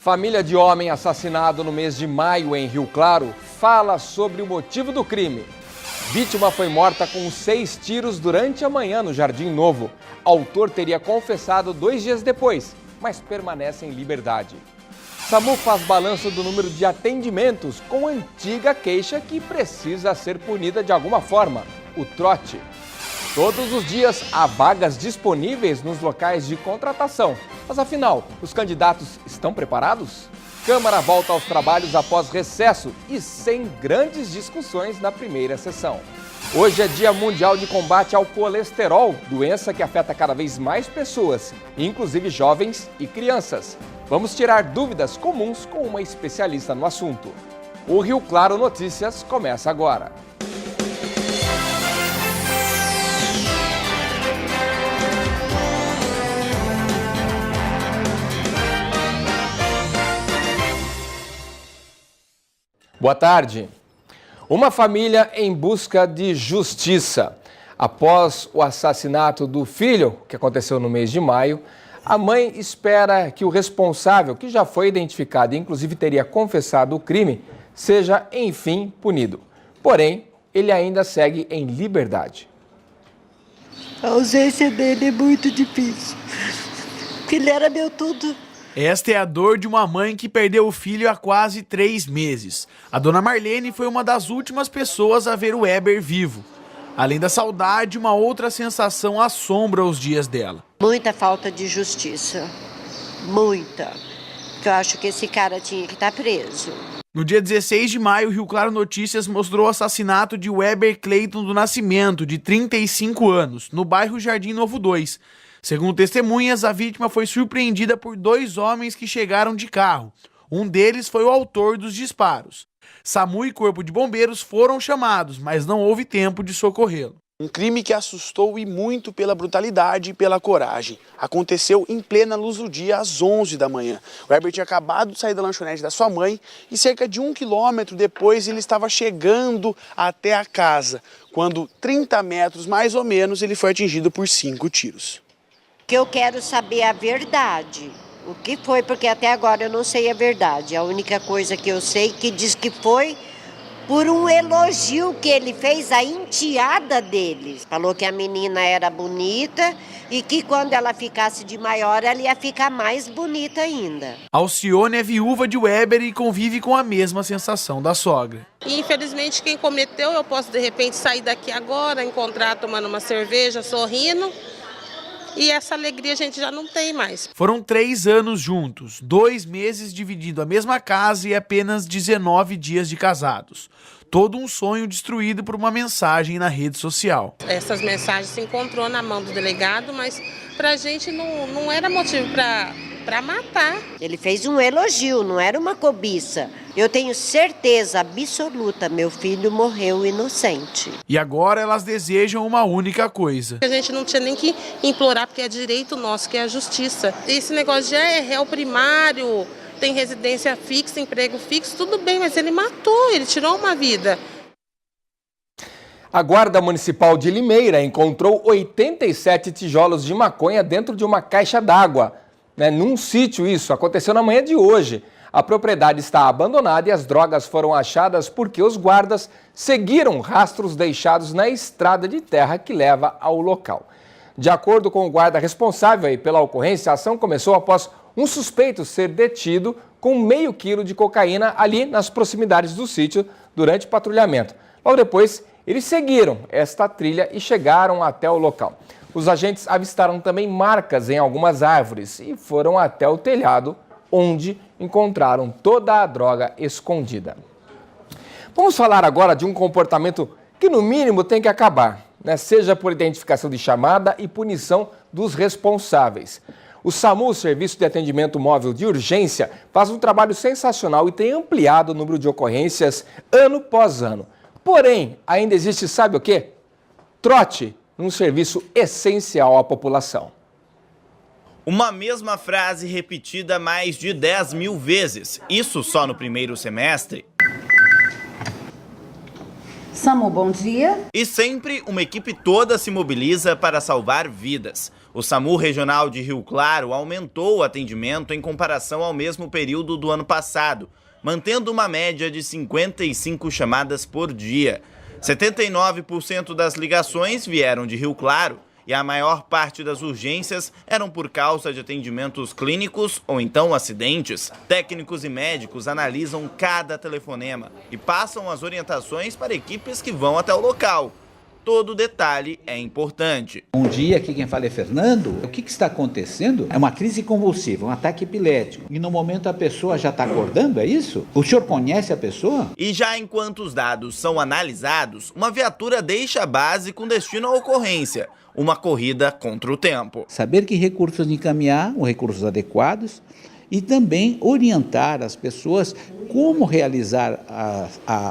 Família de homem assassinado no mês de maio em Rio Claro fala sobre o motivo do crime. Vítima foi morta com 6 tiros durante a manhã no Jardim Novo. Autor teria confessado 2 dias depois, mas permanece em liberdade. SAMU faz balanço do número de atendimentos com antiga queixa que precisa ser punida de alguma forma, o trote. Todos os dias há vagas disponíveis nos locais de contratação. Mas afinal, os candidatos estão preparados? Câmara volta aos trabalhos após recesso e sem grandes discussões na primeira sessão. Hoje é Dia Mundial de Combate ao Colesterol, doença que afeta cada vez mais pessoas, inclusive jovens e crianças. Vamos tirar dúvidas comuns com uma especialista no assunto. O Rio Claro Notícias começa agora. Boa tarde. Uma família em busca de justiça. Após o assassinato do filho, que aconteceu no mês de maio, a mãe espera que o responsável, que já foi identificado e inclusive teria confessado o crime, seja enfim punido. Porém, ele ainda segue em liberdade. A ausência dele é muito difícil, porque ele era meu tudo. Esta é a dor de uma mãe que perdeu o filho há quase 3 meses. A dona Marlene foi uma das últimas pessoas a ver o Weber vivo. Além da saudade, uma outra sensação assombra os dias dela. Muita falta de justiça. Muita. Porque eu acho que esse cara tinha que estar preso. No dia 16 de maio, o Rio Claro Notícias mostrou o assassinato de Weber Cleiton do Nascimento, de 35 anos, no bairro Jardim Novo 2. Segundo testemunhas, a vítima foi surpreendida por 2 homens que chegaram de carro. Um deles foi o autor dos disparos. SAMU e Corpo de Bombeiros foram chamados, mas não houve tempo de socorrê-lo. Um crime que assustou e muito pela brutalidade e pela coragem. Aconteceu em plena luz do dia, às 11 da manhã. O Weber tinha acabado de sair da lanchonete da sua mãe e cerca de 1 quilômetro depois ele estava chegando até a casa, quando 30 metros mais ou menos ele foi atingido por 5 tiros. Que eu quero saber a verdade. O que foi, porque até agora eu não sei a verdade. A única coisa que eu sei que diz que foi por um elogio que ele fez à enteada dele. Falou que a menina era bonita e que quando ela ficasse de maior, ela ia ficar mais bonita ainda. Alcione é viúva de Weber e convive com a mesma sensação da sogra. E infelizmente quem cometeu, eu posso de repente sair daqui agora, encontrar tomando uma cerveja, sorrindo. E essa alegria a gente já não tem mais. Foram 3 anos juntos, 2 meses dividindo a mesma casa e apenas 19 dias de casados. Todo um sonho destruído por uma mensagem na rede social. Essas mensagens se encontrou na mão do delegado, mas pra gente não era motivo para matar. Ele fez um elogio, não era uma cobiça. Eu tenho certeza absoluta, meu filho morreu inocente. E agora elas desejam uma única coisa. A gente não tinha nem que implorar, porque é direito nosso, que é a justiça. Esse negócio já é réu primário, tem residência fixa, emprego fixo, tudo bem, mas ele matou, ele tirou uma vida. A Guarda Municipal de Limeira encontrou 87 tijolos de maconha dentro de uma caixa d'água. Num sítio isso, aconteceu na manhã de hoje. A propriedade está abandonada e as drogas foram achadas porque os guardas seguiram rastros deixados na estrada de terra que leva ao local. De acordo com o guarda responsável pela ocorrência, a ação começou após um suspeito ser detido com meio quilo de cocaína ali nas proximidades do sítio durante o patrulhamento. Logo depois, eles seguiram esta trilha e chegaram até o local. Os agentes avistaram também marcas em algumas árvores e foram até o telhado, onde encontraram toda a droga escondida. Vamos falar agora de um comportamento que, no mínimo, tem que acabar, seja por identificação de chamada e punição dos responsáveis. O SAMU, o Serviço de Atendimento Móvel de Urgência, faz um trabalho sensacional e tem ampliado o número de ocorrências ano após ano. Porém, ainda existe, sabe o quê? Trote, um serviço essencial à população. Uma mesma frase repetida mais de 10 mil vezes, isso só no primeiro semestre. SAMU, bom dia. E sempre uma equipe toda se mobiliza para salvar vidas. O SAMU Regional de Rio Claro aumentou o atendimento em comparação ao mesmo período do ano passado, mantendo uma média de 55 chamadas por dia. 79% das ligações vieram de Rio Claro e a maior parte das urgências eram por causa de atendimentos clínicos ou então acidentes. Técnicos e médicos analisam cada telefonema e passam as orientações para equipes que vão até o local. Todo detalhe é importante. Um dia, aqui quem fala é Fernando. O que está acontecendo? É uma crise convulsiva, um ataque epilético. E no momento a pessoa já está acordando, é isso? O senhor conhece a pessoa? E já enquanto os dados são analisados, uma viatura deixa a base com destino à ocorrência. Uma corrida contra o tempo. Saber que recursos encaminhar, os recursos adequados, e também orientar as pessoas como realizar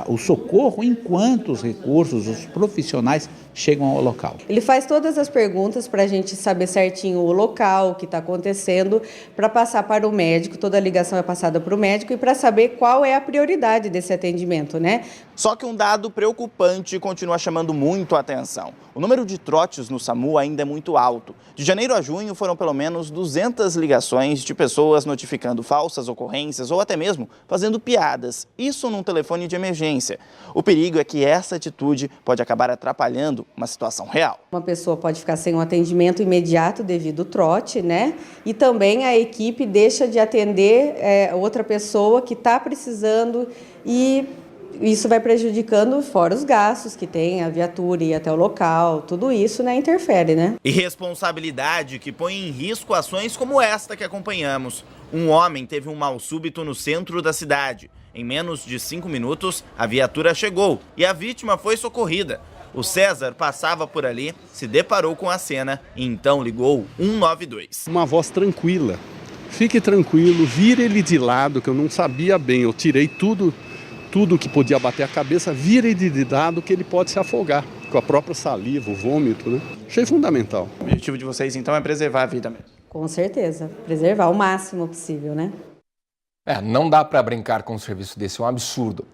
o socorro enquanto os recursos, os profissionais chegam ao local. Ele faz todas as perguntas para a gente saber certinho o local, o que está acontecendo, para passar para o médico, toda a ligação é passada para o médico e para saber qual é a prioridade desse atendimento, né? Só que um dado preocupante continua chamando muito a atenção. O número de trotes no SAMU ainda é muito alto. De janeiro a junho foram pelo menos 200 ligações de pessoas notificando falsas ocorrências ou até mesmo fazendo piadas. Isso num telefone de emergência. O perigo é que essa atitude pode acabar atrapalhando uma situação real. Uma pessoa pode ficar sem um atendimento imediato devido ao trote, né? E também a equipe deixa de atender outra pessoa que está precisando e isso vai prejudicando, fora os gastos que tem, a viatura ir até o local, tudo isso, né, interfere, né? Irresponsabilidade que põe em risco ações como esta que acompanhamos. Um homem teve um mal súbito no centro da cidade. Em menos de 5 minutos, a viatura chegou e a vítima foi socorrida. O César passava por ali, se deparou com a cena e então ligou 192. Uma voz tranquila. Fique tranquilo, vira ele de lado, que eu não sabia bem. Eu tirei tudo que podia bater a cabeça, vira ele de lado que ele pode se afogar com a própria saliva, o vômito, né? Achei fundamental. O objetivo de vocês então é preservar a vida mesmo. Com certeza, preservar o máximo possível, né? Não dá para brincar com um serviço desse, é um absurdo.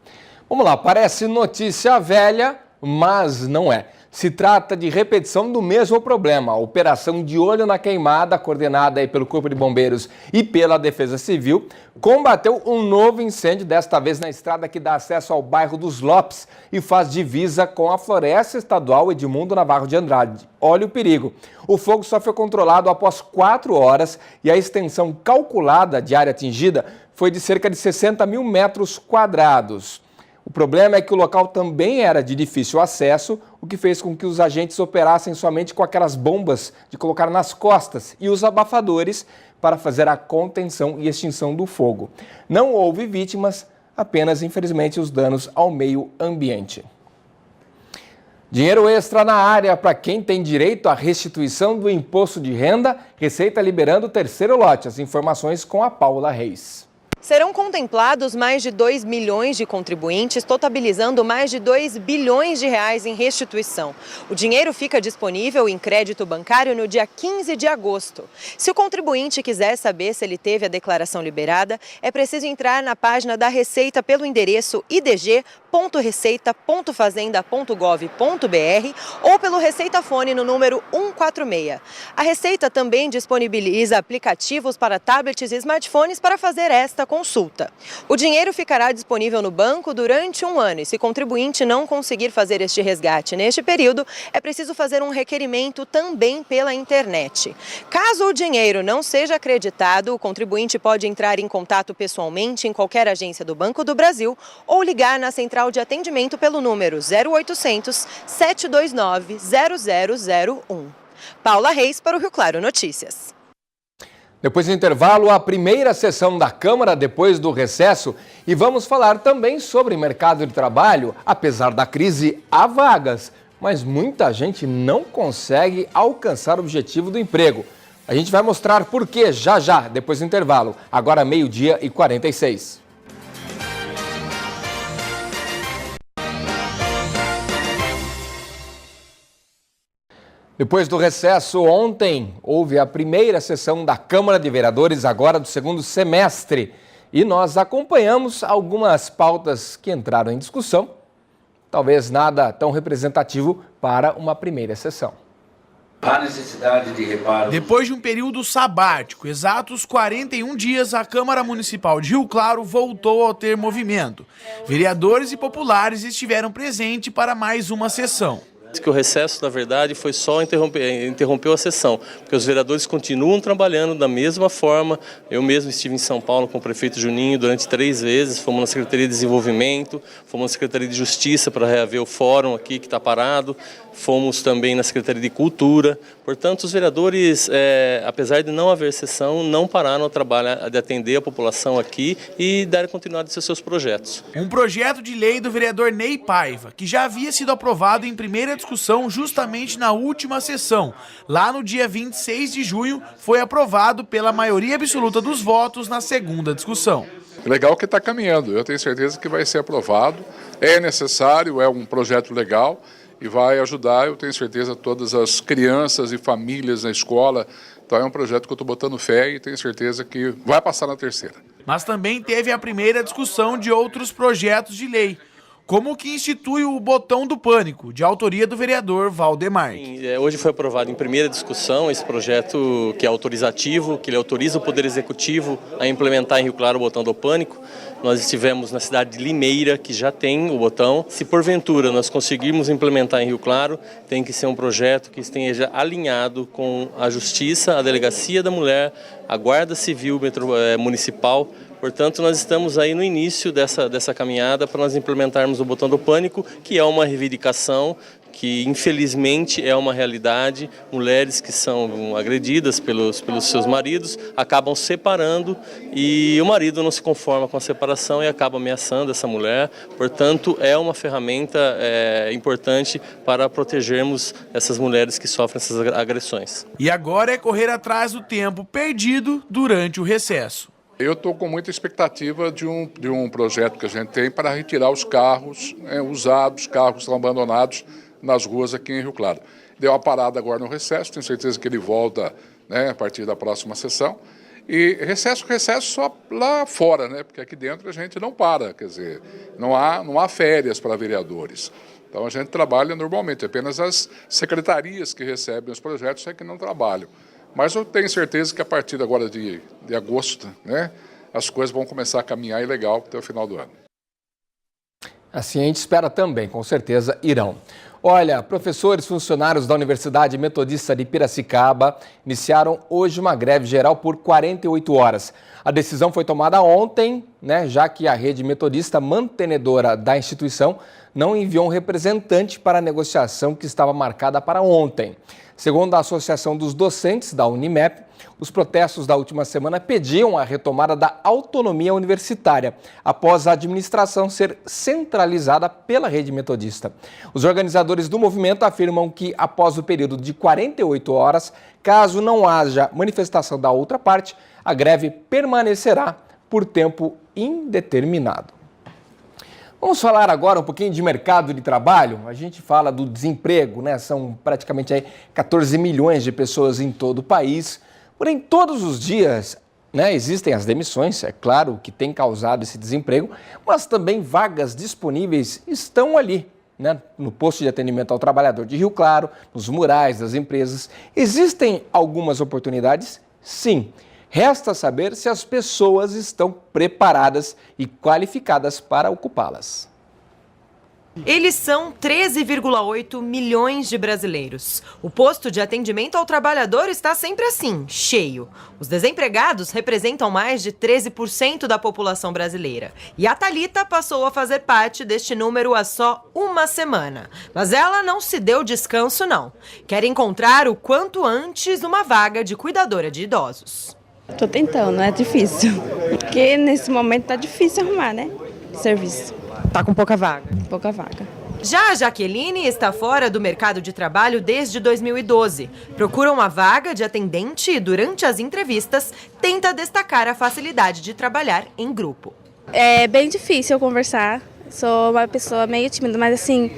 Vamos lá, parece notícia velha, mas não é. Se trata de repetição do mesmo problema. A operação de olho na queimada, coordenada aí pelo Corpo de Bombeiros e pela Defesa Civil, combateu um novo incêndio, desta vez na estrada que dá acesso ao bairro dos Lopes e faz divisa com a Floresta Estadual Edmundo Navarro de Andrade. Olha o perigo. O fogo só foi controlado após 4 horas e a extensão calculada de área atingida foi de cerca de 60 mil metros quadrados. O problema é que o local também era de difícil acesso, o que fez com que os agentes operassem somente com aquelas bombas de colocar nas costas e os abafadores para fazer a contenção e extinção do fogo. Não houve vítimas, apenas, infelizmente, os danos ao meio ambiente. Dinheiro extra na área para quem tem direito à restituição do imposto de renda, Receita liberando o terceiro lote. As informações com a Paula Reis. Serão contemplados mais de 2 milhões de contribuintes, totalizando mais de 2 bilhões de reais em restituição. O dinheiro fica disponível em crédito bancário no dia 15 de agosto. Se o contribuinte quiser saber se ele teve a declaração liberada, é preciso entrar na página da Receita pelo endereço idg.receita.fazenda.gov.br ou pelo Receitafone no número 146. A Receita também disponibiliza aplicativos para tablets e smartphones para fazer esta consulta. O dinheiro ficará disponível no banco durante 1 ano e se o contribuinte não conseguir fazer este resgate neste período, é preciso fazer um requerimento também pela internet. Caso o dinheiro não seja acreditado, o contribuinte pode entrar em contato pessoalmente em qualquer agência do Banco do Brasil ou ligar na central de atendimento pelo número 0800 729 0001. Paula Reis para o Rio Claro Notícias. Depois do intervalo, a primeira sessão da Câmara depois do recesso e vamos falar também sobre mercado de trabalho. Apesar da crise, há vagas, mas muita gente não consegue alcançar o objetivo do emprego. A gente vai mostrar por quê já, depois do intervalo. Agora 12h46. Depois do recesso, ontem houve a primeira sessão da Câmara de Vereadores, agora do segundo semestre. E nós acompanhamos algumas pautas que entraram em discussão, talvez nada tão representativo para uma primeira sessão. Há necessidade de reparo. Depois de um período sabático, exatos 41 dias, a Câmara Municipal de Rio Claro voltou a ter movimento. Vereadores e populares estiveram presentes para mais uma sessão. Que o recesso, na verdade, foi só interrompeu a sessão, porque os vereadores continuam trabalhando da mesma forma. Eu mesmo estive em São Paulo com o prefeito Juninho durante 3 vezes, fomos na Secretaria de Desenvolvimento, fomos na Secretaria de Justiça para reaver o fórum aqui que está parado, fomos também na Secretaria de Cultura. Portanto, os vereadores, apesar de não haver sessão, não pararam o trabalho de atender a população aqui e dar continuidade aos seus projetos. Um projeto de lei do vereador Ney Paiva, que já havia sido aprovado em primeira discussão justamente na última sessão. Lá no dia 26 de junho, foi aprovado pela maioria absoluta dos votos na segunda discussão. Legal que está caminhando, eu tenho certeza que vai ser aprovado, é necessário, é um projeto legal e vai ajudar, eu tenho certeza, todas as crianças e famílias na escola. Então é um projeto que eu estou botando fé e tenho certeza que vai passar na terceira. Mas também teve a primeira discussão de outros projetos de lei, como o que institui o botão do pânico, de autoria do vereador Valdemar. Hoje foi aprovado em primeira discussão esse projeto que é autorizativo, que ele autoriza o Poder Executivo a implementar em Rio Claro o botão do pânico. Nós estivemos na cidade de Limeira, que já tem o botão. Se porventura nós conseguirmos implementar em Rio Claro, tem que ser um projeto que esteja alinhado com a Justiça, a Delegacia da Mulher, a Guarda Civil Municipal. Portanto, nós estamos aí no início dessa caminhada para nós implementarmos o botão do pânico, que é uma reivindicação que infelizmente é uma realidade. Mulheres que são agredidas pelos seus maridos acabam separando e o marido não se conforma com a separação e acaba ameaçando essa mulher. Portanto, é uma ferramenta importante para protegermos essas mulheres que sofrem essas agressões. E agora é correr atrás do tempo perdido durante o recesso. Eu estou com muita expectativa de um projeto que a gente tem para retirar os carros usados, carros que estão abandonados nas ruas aqui em Rio Claro. Deu uma parada agora no recesso, tenho certeza que ele volta, a partir da próxima sessão. E recesso só lá fora, porque aqui dentro a gente não para, quer dizer, não há férias para vereadores. Então a gente trabalha normalmente, apenas as secretarias que recebem os projetos é que não trabalham. Mas eu tenho certeza que a partir agora de agosto, as coisas vão começar a caminhar e legal até o final do ano. Assim a gente espera também, com certeza irão. Olha, professores, funcionários da Universidade Metodista de Piracicaba iniciaram hoje uma greve geral por 48 horas. A decisão foi tomada ontem, já que a rede metodista mantenedora da instituição não enviou um representante para a negociação que estava marcada para ontem. Segundo a Associação dos Docentes da Unimep, os protestos da última semana pediam a retomada da autonomia universitária, após a administração ser centralizada pela rede metodista. Os organizadores do movimento afirmam que, após o período de 48 horas, caso não haja manifestação da outra parte, a greve permanecerá por tempo indeterminado. Vamos falar agora um pouquinho de mercado de trabalho. A gente fala do desemprego, São praticamente 14 milhões de pessoas em todo o país. Porém, todos os dias, existem as demissões, é claro, que tem causado esse desemprego, mas também vagas disponíveis estão ali, no posto de atendimento ao trabalhador de Rio Claro, nos murais das empresas. Existem algumas oportunidades? Sim. Resta saber se as pessoas estão preparadas e qualificadas para ocupá-las. Eles são 13,8 milhões de brasileiros. O posto de atendimento ao trabalhador está sempre assim, cheio. Os desempregados representam mais de 13% da população brasileira. E a Thalita passou a fazer parte deste número há só uma semana. Mas ela não se deu descanso, não. Quer encontrar o quanto antes uma vaga de cuidadora de idosos. Tô tentando, é difícil. Porque nesse momento tá difícil arrumar, serviço. Tá com pouca vaga? Pouca vaga. Já a Jaqueline está fora do mercado de trabalho desde 2012. Procura uma vaga de atendente e, durante as entrevistas, tenta destacar a facilidade de trabalhar em grupo. É bem difícil eu conversar. Sou uma pessoa meio tímida, mas assim,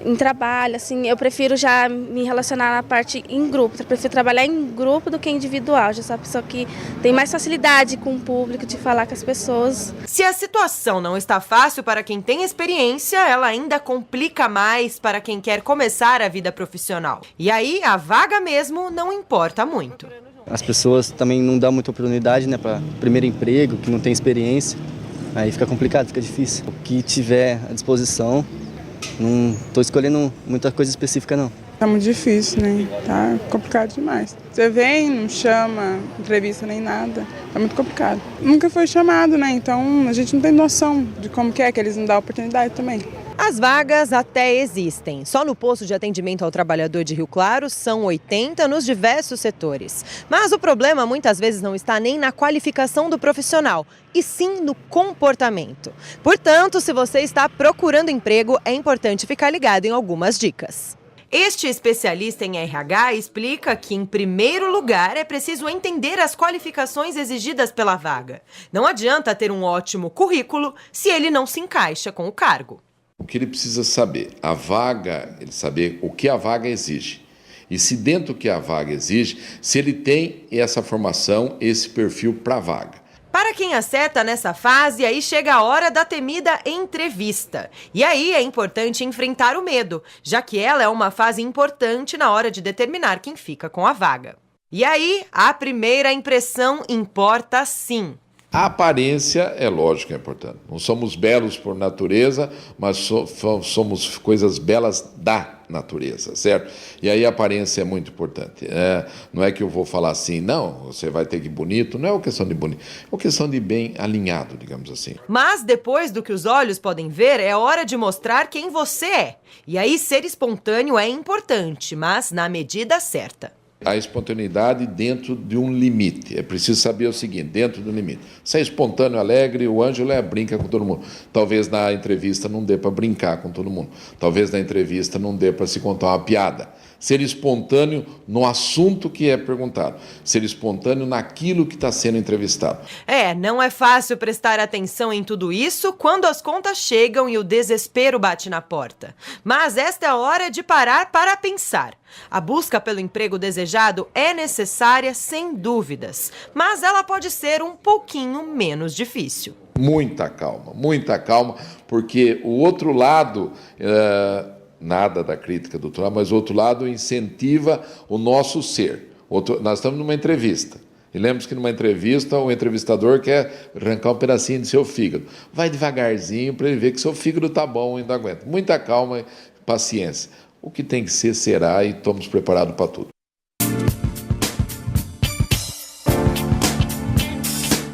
em trabalho, assim, eu prefiro já me relacionar na parte em grupo. Eu prefiro trabalhar em grupo do que individual. Já sou a pessoa que tem mais facilidade com o público, de falar com as pessoas. Se a situação não está fácil para quem tem experiência, ela ainda complica mais para quem quer começar a vida profissional. E aí, a vaga mesmo não importa muito. As pessoas também não dão muita oportunidade, né, para primeiro emprego, que não tem experiência. Aí fica complicado, fica difícil. O que tiver à disposição, não estou escolhendo muita coisa específica, não. Tá muito difícil, né? Tá complicado demais. Você vem, não chama, entrevista nem nada. Tá muito complicado. Nunca foi chamado, né? Então a gente não tem noção de como que eles não dão oportunidade também. As vagas até existem. Só no posto de atendimento ao trabalhador de Rio Claro são 80 nos diversos setores. Mas o problema muitas vezes não está nem na qualificação do profissional, e sim no comportamento. Portanto, se você está procurando emprego, é importante ficar ligado em algumas dicas. Este especialista em RH explica que, em primeiro lugar, é preciso entender as qualificações exigidas pela vaga. Não adianta ter um ótimo currículo se ele não se encaixa com o cargo. O que ele precisa saber? A vaga, ele saber o que a vaga exige. E se dentro do que a vaga exige, se ele tem essa formação, esse perfil para a vaga. Para quem acerta nessa fase, aí chega a hora da temida entrevista. E aí é importante enfrentar o medo, já que ela é uma fase importante na hora de determinar quem fica com a vaga. E aí, a primeira impressão importa sim. A aparência, é lógico que é importante. Não somos belos por natureza, mas somos coisas belas da natureza, certo? E aí a aparência é muito importante. Não é que eu vou falar assim, não, você vai ter que ir bonito. Não é uma questão de bonito, é uma questão de bem alinhado, digamos assim. Mas depois do que os olhos podem ver, é hora de mostrar quem você é. E aí ser espontâneo é importante, mas na medida certa. A espontaneidade dentro de um limite. É preciso saber o seguinte, dentro do limite. Se é espontâneo, alegre, o Ângelo brinca com todo mundo. Talvez na entrevista não dê para brincar com todo mundo. Talvez na entrevista não dê para se contar uma piada. Ser espontâneo no assunto que é perguntado. Ser espontâneo naquilo que está sendo entrevistado. Não é fácil prestar atenção em tudo isso quando as contas chegam e o desespero bate na porta. Mas esta é a hora de parar para pensar. A busca pelo emprego desejado é necessária, sem dúvidas, mas ela pode ser um pouquinho menos difícil. Muita calma, porque o outro lado... Nada da crítica do outro lado, mas o outro lado incentiva o nosso ser. Nós estamos numa entrevista. E lembre-se que numa entrevista, o entrevistador quer arrancar um pedacinho de seu fígado. Vai devagarzinho para ele ver que seu fígado está bom, ainda aguenta. Muita calma e paciência. O que tem que ser, será, e estamos preparados para tudo.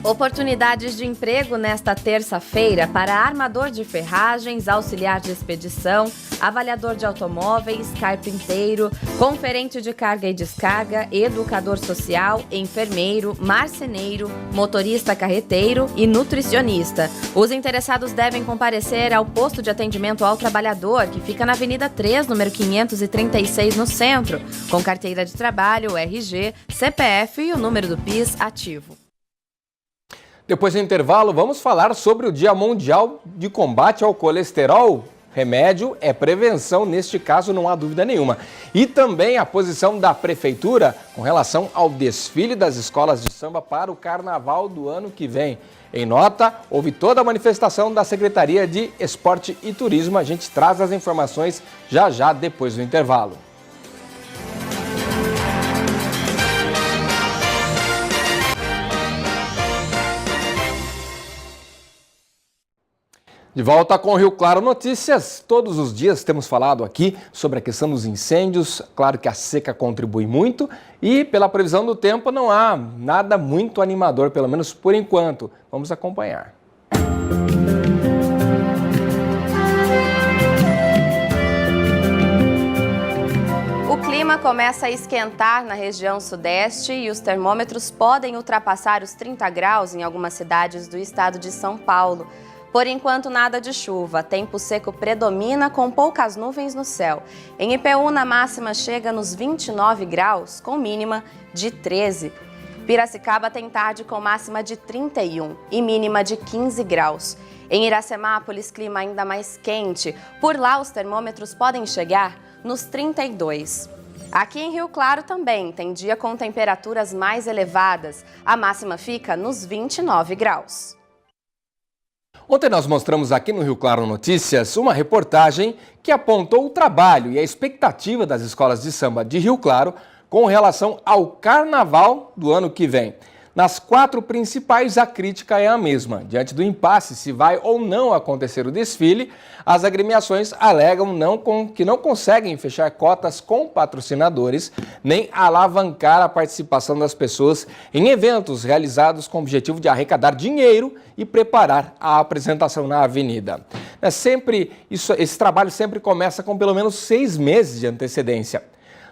Oportunidades de emprego nesta terça-feira para armador de ferragens, auxiliar de expedição, avaliador de automóveis, carpinteiro, conferente de carga e descarga, educador social, enfermeiro, marceneiro, motorista carreteiro e nutricionista. Os interessados devem comparecer ao posto de atendimento ao trabalhador, que fica na Avenida 3, número 536, no centro, com carteira de trabalho, RG, CPF e o número do PIS ativo. Depois do intervalo, vamos falar sobre o Dia Mundial de Combate ao Colesterol. Remédio é prevenção, neste caso não há dúvida nenhuma. E também a posição da Prefeitura com relação ao desfile das escolas de samba para o Carnaval do ano que vem. Em nota, houve toda a manifestação da Secretaria de Esporte e Turismo. A gente traz as informações já depois do intervalo. De volta com o Rio Claro Notícias. Todos os dias temos falado aqui sobre a questão dos incêndios. Claro que a seca contribui muito e, pela previsão do tempo, não há nada muito animador, pelo menos por enquanto. Vamos acompanhar. O clima começa a esquentar na região sudeste e os termômetros podem ultrapassar os 30 graus em algumas cidades do estado de São Paulo. Por enquanto, nada de chuva. Tempo seco predomina com poucas nuvens no céu. Em Ipeúna, a máxima chega nos 29 graus, com mínima de 13. Piracicaba tem tarde com máxima de 31 e mínima de 15 graus. Em Iracemápolis, clima ainda mais quente. Por lá, os termômetros podem chegar nos 32. Aqui em Rio Claro também tem dia com temperaturas mais elevadas. A máxima fica nos 29 graus. Ontem nós mostramos aqui no Rio Claro Notícias uma reportagem que apontou o trabalho e a expectativa das escolas de samba de Rio Claro com relação ao carnaval do ano que vem. Nas 4 principais, a crítica é a mesma. Diante do impasse se vai ou não acontecer o desfile, as agremiações alegam que não conseguem fechar cotas com patrocinadores, nem alavancar a participação das pessoas em eventos realizados com o objetivo de arrecadar dinheiro e preparar a apresentação na avenida. Esse trabalho sempre começa com pelo menos 6 meses de antecedência.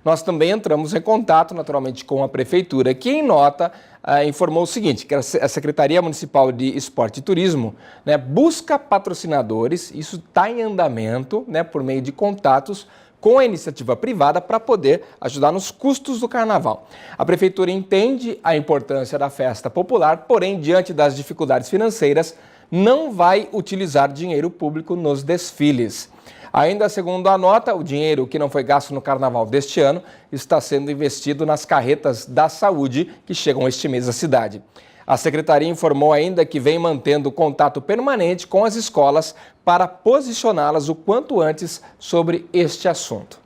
Nós também entramos em contato, naturalmente, com a Prefeitura, que em nota informou o seguinte, que a Secretaria Municipal de Esporte e Turismo busca patrocinadores, isso está em andamento, por meio de contatos com a iniciativa privada para poder ajudar nos custos do carnaval. A Prefeitura entende a importância da festa popular, porém, diante das dificuldades financeiras, não vai utilizar dinheiro público nos desfiles. Ainda segundo a nota, o dinheiro que não foi gasto no carnaval deste ano está sendo investido nas carretas da saúde que chegam este mês à cidade. A secretaria informou ainda que vem mantendo contato permanente com as escolas para posicioná-las o quanto antes sobre este assunto.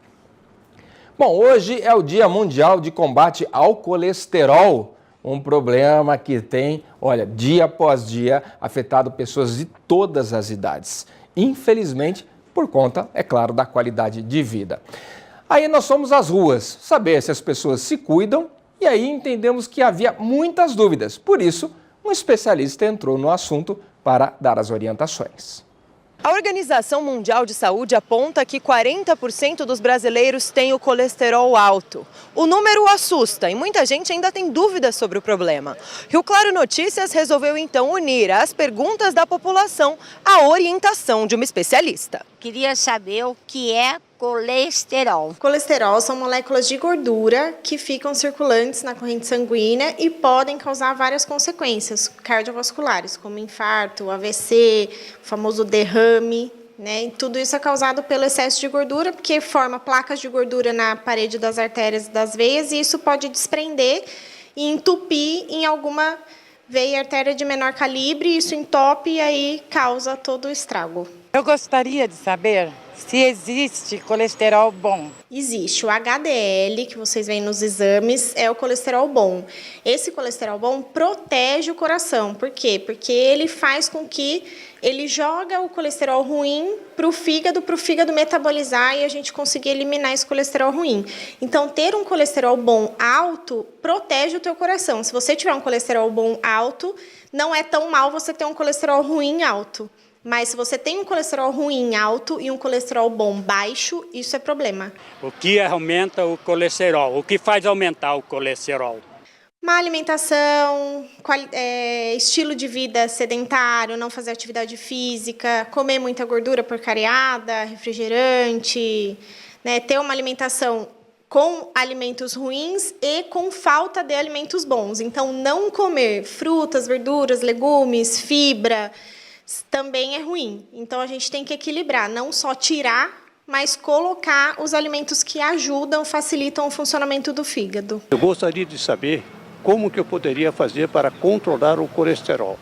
Bom, hoje é o Dia Mundial de Combate ao Colesterol, um problema que tem, dia após dia, afetado pessoas de todas as idades. Infelizmente, por conta, é claro, da qualidade de vida. Aí nós fomos às ruas, saber se as pessoas se cuidam, e aí entendemos que havia muitas dúvidas. Por isso, um especialista entrou no assunto para dar as orientações. A Organização Mundial de Saúde aponta que 40% dos brasileiros têm o colesterol alto. O número assusta e muita gente ainda tem dúvidas sobre o problema. Rio Claro Notícias resolveu então unir às perguntas da população à orientação de uma especialista. Queria saber o que é colesterol. Colesterol são moléculas de gordura que ficam circulantes na corrente sanguínea e podem causar várias consequências cardiovasculares, como infarto, AVC, o famoso derrame, E tudo isso é causado pelo excesso de gordura, porque forma placas de gordura na parede das artérias e das veias, e isso pode desprender e entupir em alguma veia e artéria de menor calibre, e isso entope e aí causa todo o estrago. Eu gostaria de saber se existe colesterol bom. Existe. O HDL, que vocês veem nos exames, é o colesterol bom. Esse colesterol bom protege o coração. Por quê? Porque ele faz com que ele joga o colesterol ruim para o fígado metabolizar e a gente conseguir eliminar esse colesterol ruim. Então, ter um colesterol bom alto protege o teu coração. Se você tiver um colesterol bom alto, não é tão mal você ter um colesterol ruim alto. Mas se você tem um colesterol ruim alto e um colesterol bom baixo, isso é problema. O que aumenta o colesterol? O que faz aumentar o colesterol? Má alimentação, estilo de vida sedentário, não fazer atividade física, comer muita gordura porcariada, refrigerante, ter uma alimentação com alimentos ruins e com falta de alimentos bons. Então, não comer frutas, verduras, legumes, fibra, também é ruim. Então, a gente tem que equilibrar, não só tirar, mas colocar os alimentos que ajudam, facilitam o funcionamento do fígado. Eu gostaria de saber como que eu poderia fazer para controlar o colesterol.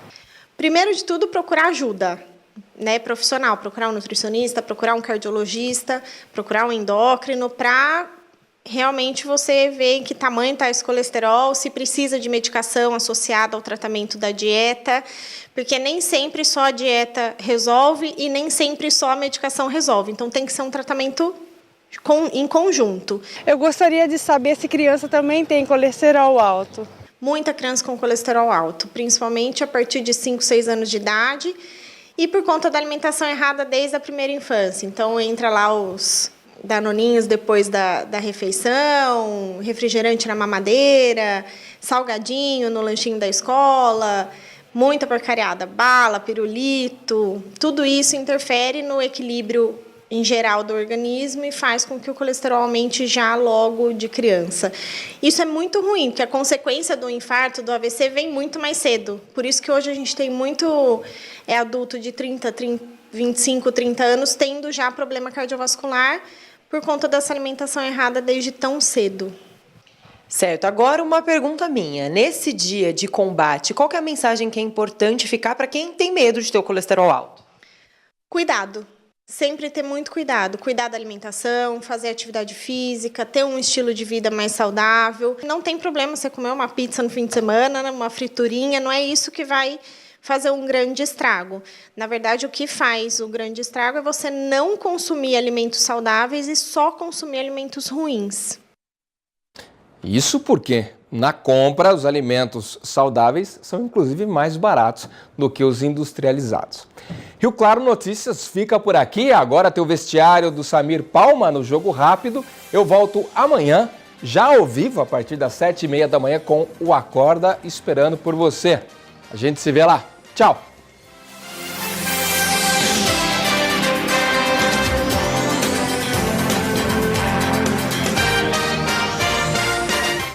Primeiro de tudo, procurar ajuda, profissional, procurar um nutricionista, procurar um cardiologista, procurar um endócrino, para realmente você ver em que tamanho está esse colesterol, se precisa de medicação associada ao tratamento da dieta, porque nem sempre só a dieta resolve e nem sempre só a medicação resolve. Então, tem que ser um tratamento em conjunto. Eu gostaria de saber se criança também tem colesterol alto. Muita criança com colesterol alto, principalmente a partir de 5, 6 anos de idade e por conta da alimentação errada desde a primeira infância. Então, entra lá os danoninhos depois da refeição, refrigerante na mamadeira, salgadinho no lanchinho da escola, muita porcariada, bala, pirulito, tudo isso interfere no equilíbrio em geral do organismo e faz com que o colesterol aumente já logo de criança. Isso é muito ruim, porque a consequência do infarto, do AVC, vem muito mais cedo. Por isso que hoje a gente tem muito adulto de 25, 30 anos tendo já problema cardiovascular por conta dessa alimentação errada desde tão cedo. Certo, agora uma pergunta minha. Nesse dia de combate, qual que é a mensagem que é importante ficar para quem tem medo de ter o colesterol alto? Cuidado. Sempre ter muito cuidado. Cuidar da alimentação, fazer atividade física, ter um estilo de vida mais saudável. Não tem problema você comer uma pizza no fim de semana, uma friturinha, não é isso que vai fazer um grande estrago. Na verdade, o que faz o grande estrago é você não consumir alimentos saudáveis e só consumir alimentos ruins. Isso porque, na compra, os alimentos saudáveis são inclusive mais baratos do que os industrializados. Rio Claro Notícias fica por aqui. Agora tem o vestiário do Samir Palma no Jogo Rápido. Eu volto amanhã, já ao vivo, a partir das 7h30 da manhã, com o Acorda, esperando por você. A gente se vê lá. Tchau!